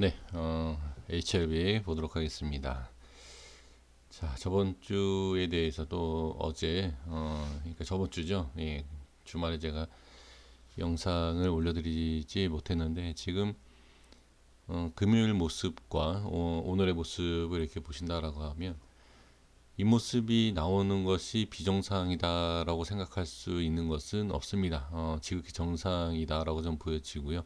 네, HLB 보도록 하겠습니다. 자, 저번 주에 대해서도 어제, 그러니까 저번 주죠. 예, 주말에 제가 영상을 올려드리지 못했는데, 지금, 금요일 모습과 오늘의 모습을 이렇게 보신다라고 하면, 이 모습이 나오는 것이 비정상이다라고 생각할 수 있는 것은 없습니다. 지극히 정상이다라고 좀 보여지고요.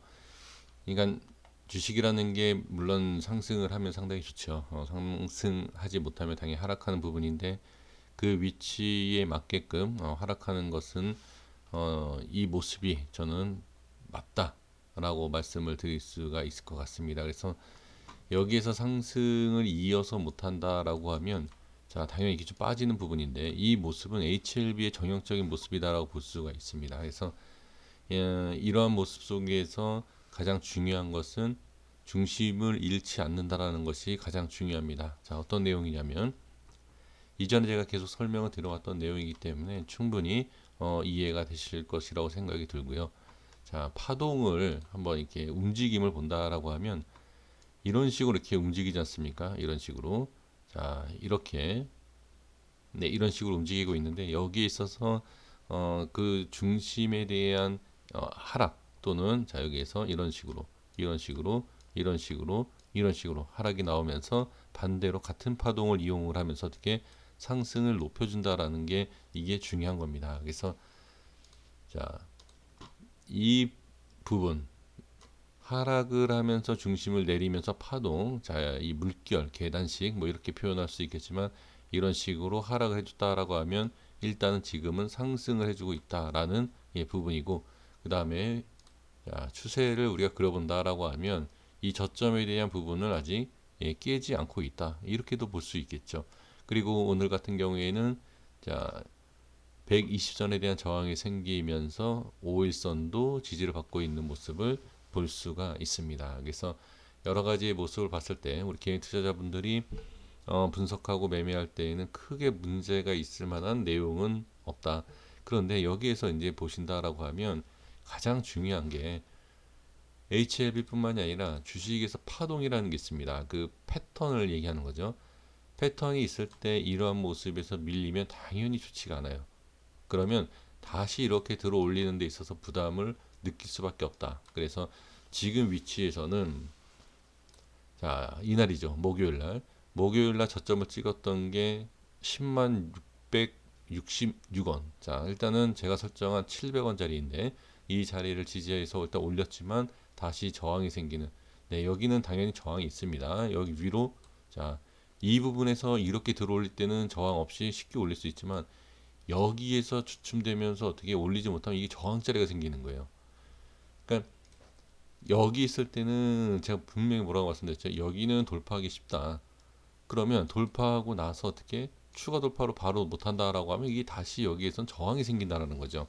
그러니까 주식이라는 게 물론 상승을 하면 상당히 좋죠. 상승하지 못하면 당연히 하락하는 부분인데 그 위치에 맞게끔 하락하는 것은 이 모습이 저는 맞다라고 말씀을 드릴 수가 있을 것 같습니다. 그래서 여기에서 상승을 이어서 못한다라고 하면 자 당연히 이게 좀 빠지는 부분인데 이 모습은 HLB의 정형적인 모습이다라고 볼 수가 있습니다. 그래서 이러한 모습 속에서 가장 중요한 것은 중심을 잃지 않는다라는 것이 가장 중요합니다. 자, 어떤 내용이냐면 이전에 제가 계속 설명을 드려왔던 내용이기 때문에 충분히 이해가 되실 것이라고 생각이 들고요. 자, 파동을 한번 이렇게 움직임을 본다라고 하면 이런 식으로 이렇게 움직이지 않습니까? 이런 식으로. 자, 이렇게 네, 이런 식으로 움직이고 있는데 여기에 있어서 그 중심에 대한 하락 또는 자 여기에서 이런 식으로 이런 식으로 이런 식으로 이런 식으로 하락이 나오면서 반대로 같은 파동을 이용을 하면서 어떻게 상승을 높여준다라는 게 이게 중요한 겁니다. 그래서 자, 이 부분 하락을 하면서 중심을 내리면서 파동, 자, 이 물결, 계단식 뭐 이렇게 표현할 수 있겠지만 이런 식으로 하락을 해줬다라고 하면 일단은 지금은 상승을 해주고 있다라는 예, 부분이고 그 다음에 추세를 우리가 그려본다라고 하면 이 저점에 대한 부분을 아직 예, 깨지 않고 있다 이렇게도 볼 수 있겠죠. 그리고 오늘 같은 경우에는 자 120선에 대한 저항이 생기면서 5일선도 지지를 받고 있는 모습을 볼 수가 있습니다. 그래서 여러 가지의 모습을 봤을 때 우리 개인 투자자분들이 분석하고 매매할 때에는 크게 문제가 있을 만한 내용은 없다. 그런데 여기에서 이제 보신다라고 하면 가장 중요한 게 HLB뿐만이 아니라 주식에서 파동이라는 게 있습니다. 그 패턴을 얘기하는 거죠. 패턴이 있을 때 이러한 모습에서 밀리면 당연히 좋지가 않아요. 그러면 다시 이렇게 들어 올리는 데 있어서 부담을 느낄 수밖에 없다. 그래서 지금 위치에서는 자, 이날이죠. 목요일 날. 목요일 날 저점을 찍었던 게 10만 666원. 자, 일단은 제가 설정한 700원짜리인데 이 자리를 지지해서 일단 올렸지만 다시 저항이 생기는. 네, 여기는 당연히 저항이 있습니다. 여기 위로 자, 이 부분에서 이렇게 들어올릴 때는 저항 없이 쉽게 올릴 수 있지만 여기에서 주춤되면서 어떻게 올리지 못하면 이게 저항자리가 생기는 거예요. 그러니까 여기 있을 때는 제가 분명히 뭐라고 말씀드렸죠. 여기는 돌파하기 쉽다. 그러면 돌파하고 나서 어떻게 추가 돌파로 바로 못한다라고 하면 이게 다시 여기에선 저항이 생긴다라는 거죠.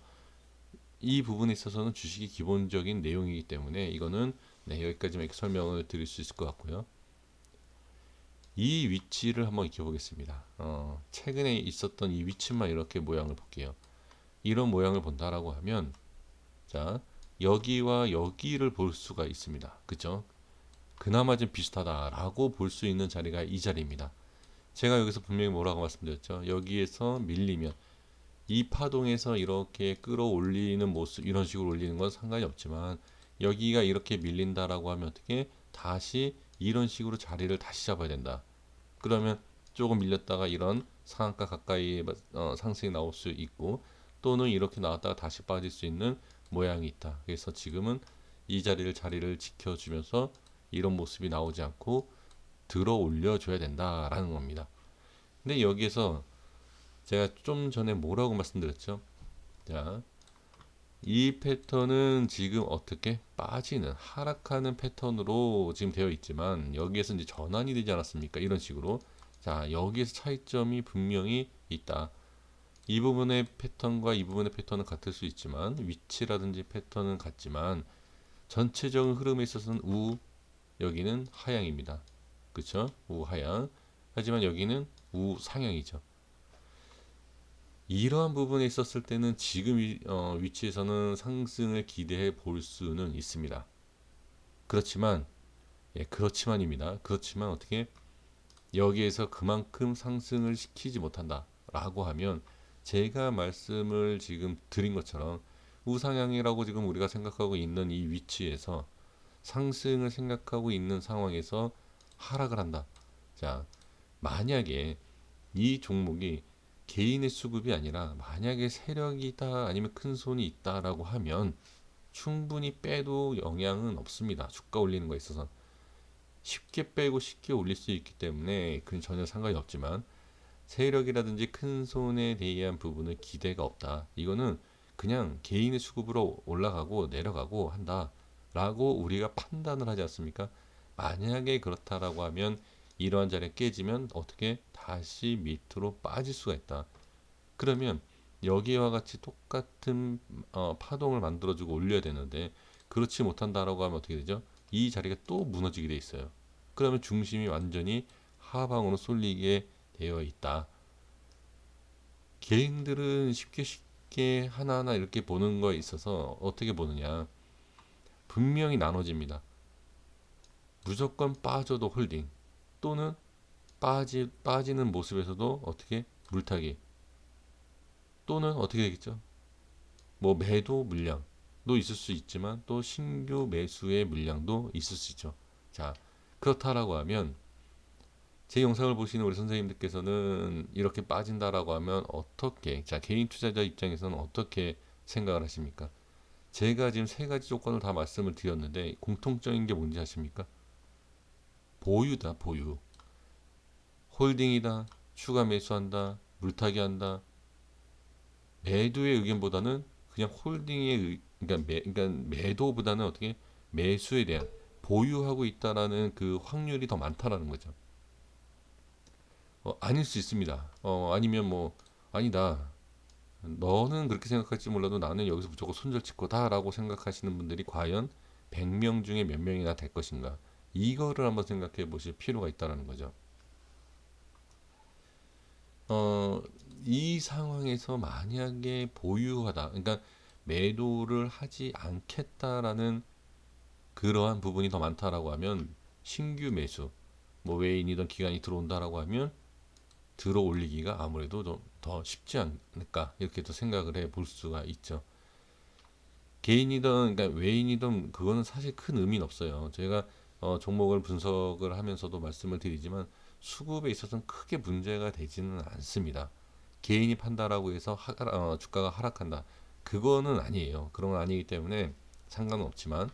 이 부분에 있어서는 주식이 기본적인 내용이기 때문에 이거는 네, 여기까지만 이렇게 설명을 드릴 수 있을 것 같고요. 이 위치를 한번 익혀보겠습니다. 최근에 있었던 이 위치만 이렇게 모양을 볼게요. 이런 모양을 본다라고 하면 자 여기와 여기를 볼 수가 있습니다. 그죠? 그나마 좀 비슷하다라고 볼 수 있는 자리가 이 자리입니다. 제가 여기서 분명히 뭐라고 말씀드렸죠? 여기에서 밀리면 이 파동에서 이렇게 끌어올리는 모습 이런 식으로 올리는 건 상관이 없지만 여기가 이렇게 밀린다라고 하면 어떻게 다시 이런 식으로 자리를 다시 잡아야 된다. 그러면 조금 밀렸다가 이런 상한가 가까이 상승이 나올 수 있고 또는 이렇게 나왔다가 다시 빠질 수 있는 모양이 있다. 그래서 지금은 이 자리를 지켜주면서 이런 모습이 나오지 않고 들어 올려줘야 된다라는 겁니다. 근데 여기에서 제가 좀 전에 뭐라고 말씀드렸죠? 자, 이 패턴은 지금 어떻게 빠지는 하락하는 패턴으로 지금 되어 있지만 여기에서 이제 전환이 되지 않았습니까? 이런 식으로 자 여기에서 차이점이 분명히 있다. 이 부분의 패턴과 이 부분의 패턴은 같을 수 있지만 위치라든지 패턴은 같지만 전체적인 흐름에 있어서는 여기는 하향입니다. 그쵸? 우하향. 하지만 여기는 우상향이죠. 이러한 부분에 있었을 때는 지금 위치에서는 상승을 기대해 볼 수는 있습니다. 그렇지만 예, 그렇지만입니다. 그렇지만 어떻게 여기에서 그만큼 상승을 시키지 못한다라고 하면 제가 말씀을 지금 드린 것처럼 우상향이라고 지금 우리가 생각하고 있는 이 위치에서 상승을 생각하고 있는 상황에서 하락을 한다. 자, 만약에 이 종목이 개인의 수급이 아니라 만약에 세력이 있다 아니면 큰 손이 있다라고 하면 충분히 빼도 영향은 없습니다. 주가 올리는 거에 있어서 쉽게 빼고 쉽게 올릴 수 있기 때문에 그건 전혀 상관이 없지만 세력이라든지 큰 손에 대한 부분은 기대가 없다. 이거는 그냥 개인의 수급으로 올라가고 내려가고 한다라고 우리가 판단을 하지 않습니까? 만약에 그렇다라고 하면 이러한 자리가 깨지면 어떻게 다시 밑으로 빠질 수가 있다. 그러면 여기와 같이 똑같은 파동을 만들어주고 올려야 되는데 그렇지 못한다라고 하면 어떻게 되죠? 이 자리가 또 무너지게 돼 있어요. 그러면 중심이 완전히 하방으로 쏠리게 되어 있다. 개인들은 쉽게 쉽게 하나하나 이렇게 보는 거에 있어서 어떻게 보느냐. 분명히 나눠집니다. 무조건 빠져도 홀딩 또는 빠지는 모습에서도 어떻게 물타기 또는 어떻게 되겠죠? 뭐 매도 물량도 있을 수 있지만 또 신규 매수의 물량도 있을 수 있죠. 자, 그렇다라고 하면 제 영상을 보시는 우리 선생님들께서는 이렇게 빠진다라고 하면 어떻게, 자, 개인 투자자 입장에서는 어떻게 생각을 하십니까? 제가 지금 세 가지 조건을 다 말씀을 드렸는데 공통적인 게 뭔지 아십니까? 보유다, 보유. 홀딩이다, 추가 매수한다, 물타기 한다. 매도의 의견보다는 그냥 그러니까 매도보다는 어떻게 매수에 대한 보유하고 있다라는 그 확률이 더 많다라는 거죠. 아닐 수 있습니다. 아니면 뭐 아니다. 너는 그렇게 생각할지 몰라도 나는 여기서 무조건 손절칠 거다라고 생각하시는 분들이 과연 100명 중에 몇 명이나 될 것인가? 이거를 한번 생각해 보실 필요가 있다는 거죠. 어, 이 상황에서 만약에 보유하다, 그러니까 매도를 하지 않겠다라는 그러한 부분이 더 많다라고 하면 신규 매수, 뭐 외인이든 기관이 들어온다라고 하면 들어 올리기가 아무래도 더 쉽지 않을까 이렇게 또 생각을 해 볼 수가 있죠. 개인이든 그러니까 외인이든 그거는 사실 큰 의미는 없어요. 제가 종목을 분석을 하면서도 말씀을 드리지만 수급에 있어서는 크게 문제가 되지는 않습니다. 개인이 판다라고 해서 주가가 하락한다. 그거는 아니에요. 그런 건 아니기 때문에 상관은 없지만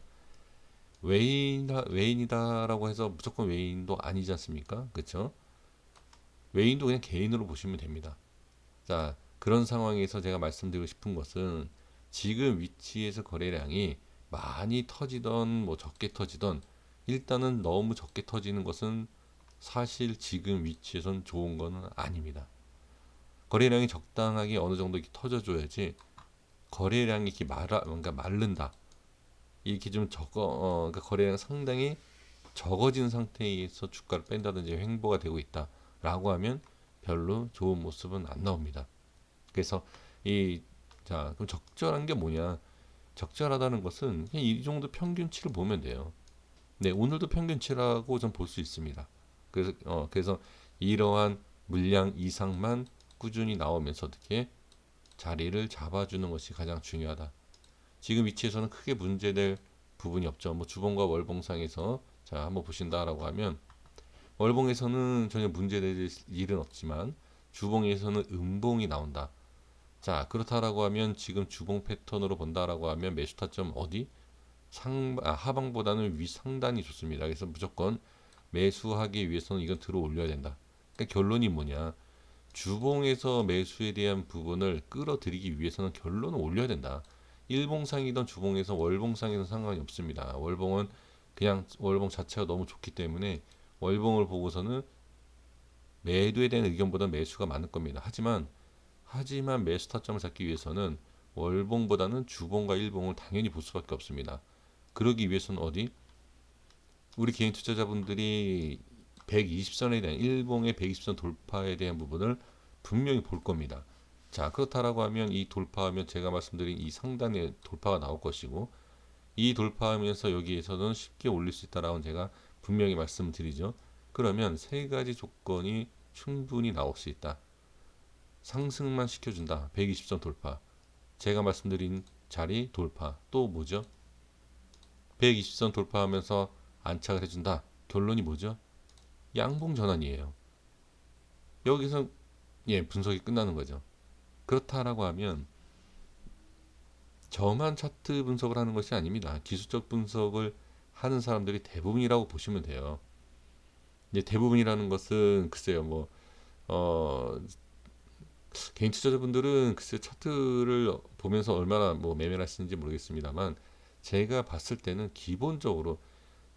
외인이다라고 해서 무조건 외인도 아니지 않습니까? 그렇죠? 외인도 그냥 개인으로 보시면 됩니다. 자, 그런 상황에서 제가 말씀드리고 싶은 것은 지금 위치에서 거래량이 많이 터지던 뭐 적게 터지던 일단은 너무 적게 터지는 것은 사실 지금 위치에선 좋은 거는 아닙니다. 거래량이 적당하게 어느 정도 이렇게 터져줘야지 거래량이 이렇게 뭔가 마른다. 이렇게 좀 그러니까 거래량 상당히 적어진 상태에서 주가를 뺀다든지 횡보가 되고 있다라고 하면 별로 좋은 모습은 안 나옵니다. 그래서 이 자, 그럼 적절한 게 뭐냐? 적절하다는 것은 그냥 이 정도 평균치를 보면 돼요. 네, 오늘도 평균치라고 좀 볼 수 있습니다. 그래서 이러한 물량 이상만 꾸준히 나오면서 어떻게 자리를 잡아주는 것이 가장 중요하다. 지금 위치에서는 크게 문제될 부분이 없죠. 뭐 주봉과 월봉상에서 자 한번 보신다라고 하면 월봉에서는 전혀 문제될 일은 없지만 주봉에서는 음봉이 나온다. 자, 그렇다라고 하면 지금 주봉 패턴으로 본다라고 하면 매수 타점 어디? 하방보다는 위 상단이 좋습니다. 그래서 무조건 매수하기 위해서는 이건 들어 올려야 된다. 그러니까 결론이 뭐냐? 주봉에서 매수에 대한 부분을 끌어들이기 위해서는 결론을 올려야 된다. 일봉상이든 주봉에서 월봉상에서 상관이 없습니다. 월봉은 그냥 월봉 자체가 너무 좋기 때문에 월봉을 보고서는 매도에 대한 의견보다 매수가 많을 겁니다. 하지만 매수 타점을 잡기 위해서는 월봉보다는 주봉과 일봉을 당연히 볼 수밖에 없습니다. 그러기 위해서는 어디? 우리 개인 투자자분들이 120선에 대한 일봉의 120선 돌파에 대한 부분을 분명히 볼 겁니다. 자, 그렇다라고 하면 이 돌파하면 제가 말씀드린 이 상단의 돌파가 나올 것이고 이 돌파하면서 여기에서는 쉽게 올릴 수 있다라고 제가 분명히 말씀드리죠. 그러면 세 가지 조건이 충분히 나올 수 있다. 상승만 시켜준다. 120선 돌파. 제가 말씀드린 자리 돌파. 또 뭐죠? 120선 돌파하면서 안착을 해준다. 결론이 뭐죠? 양봉 전환이에요. 여기서 분석이 끝나는 거죠. 그렇다라고 하면 저만 차트 분석을 하는 것이 아닙니다. 기술적 분석을 하는 사람들이 대부분이라고 보시면 돼요. 이제 대부분이라는 것은 글쎄요, 개인 투자자분들은 글쎄 차트를 보면서 얼마나 매매를 하시는지 모르겠습니다만 제가 봤을 때는 기본적으로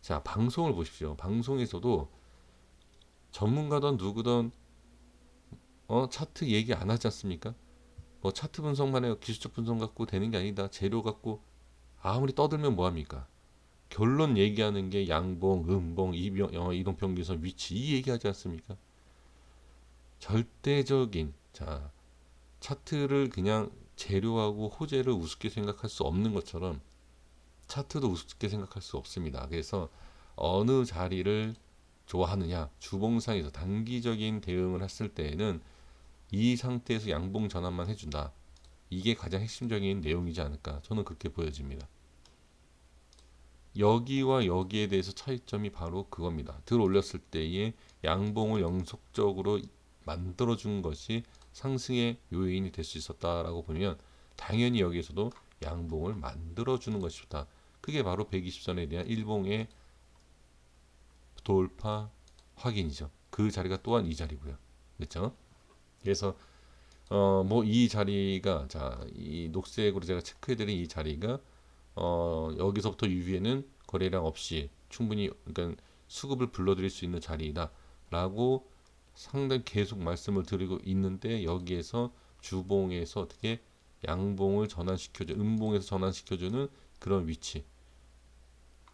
자 방송을 보십시오. 방송에서도 전문가든 누구든 차트 얘기 안 하지 않습니까? 차트 분석만 해요. 기술적 분석 갖고 되는 게 아니다. 재료 갖고 아무리 떠들면 뭐합니까? 결론 얘기하는 게 양봉, 음봉, 이동평균선 위치 이 얘기하지 않습니까? 절대적인 차트를 그냥 재료하고 호재를 우습게 생각할 수 없는 것처럼 차트도 우습게 생각할 수 없습니다. 그래서 어느 자리를 좋아하느냐 주봉상에서 단기적인 대응을 했을 때에는 이 상태에서 양봉 전환만 해준다. 이게 가장 핵심적인 내용이지 않을까 저는 그렇게 보여집니다. 여기와 여기에 대해서 차이점이 바로 그겁니다. 들 올렸을 때의 양봉을 연속적으로 만들어준 것이 상승의 요인이 될 수 있었다라고 보면 당연히 여기에서도 양봉을 만들어주는 것이다. 그게 바로 120선에 대한 일봉의 돌파 확인이죠. 그 자리가 또한 이 자리고요. 그렇죠? 그래서 이 자리가 이 녹색으로 제가 체크해드린 이 자리가 여기서부터 이후에는 거래량 없이 충분히 그러니까 수급을 불러들일 수 있는 자리다라고 상당히 계속 말씀을 드리고 있는데 여기에서 주봉에서 어떻게 양봉을 전환시켜줘 음봉에서 전환시켜주는 그런 위치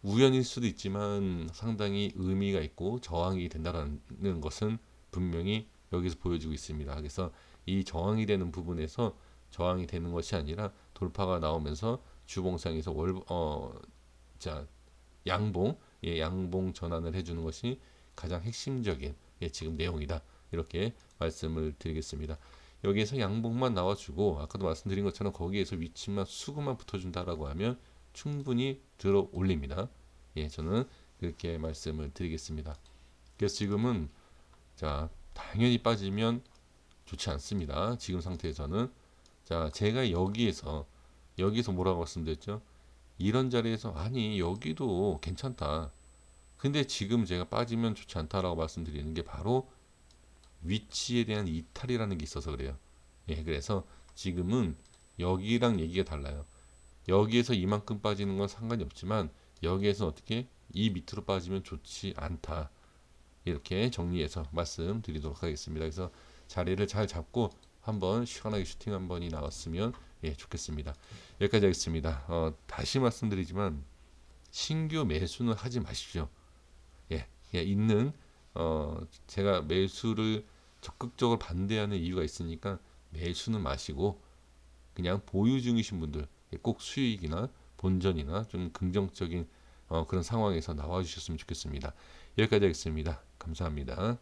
우연일 수도 있지만 상당히 의미가 있고 저항이 된다는 것은 분명히 여기서 보여주고 있습니다. 그래서 이 저항이 되는 부분에서 저항이 되는 것이 아니라 돌파가 나오면서 주봉상에서 양봉 양봉 전환을 해주는 것이 가장 핵심적인 지금 내용이다. 이렇게 말씀을 드리겠습니다. 여기에서 양봉만 나와주고 아까도 말씀드린 것처럼 거기에서 위치만 수급만 붙어준다라고 하면 충분히 들어 올립니다. 저는 그렇게 말씀을 드리겠습니다. 그래서 지금은 당연히 빠지면 좋지 않습니다. 지금 상태에서는 제가 여기에서 뭐라고 말씀드렸죠? 이런 자리에서 아니 여기도 괜찮다. 근데 지금 제가 빠지면 좋지 않다라고 말씀드리는 게 바로 위치에 대한 이탈이라는 게 있어서 그래요. 그래서 지금은 여기랑 얘기가 달라요. 여기에서 이만큼 빠지는 건 상관이 없지만 여기에서 어떻게 이 밑으로 빠지면 좋지 않다. 이렇게 정리해서 말씀드리도록 하겠습니다. 그래서 자리를 잘 잡고 한번 시원하게 슈팅 한 번이 나왔으면 좋겠습니다. 여기까지 하겠습니다. 다시 말씀드리지만 신규 매수는 하지 마십시오. 있는 제가 매수를 적극적으로 반대하는 이유가 있으니까 매수는 마시고 그냥 보유 중이신 분들 꼭 수익이나 본전이나 좀 긍정적인 그런 상황에서 나와 주셨으면 좋겠습니다. 여기까지 하겠습니다. 감사합니다.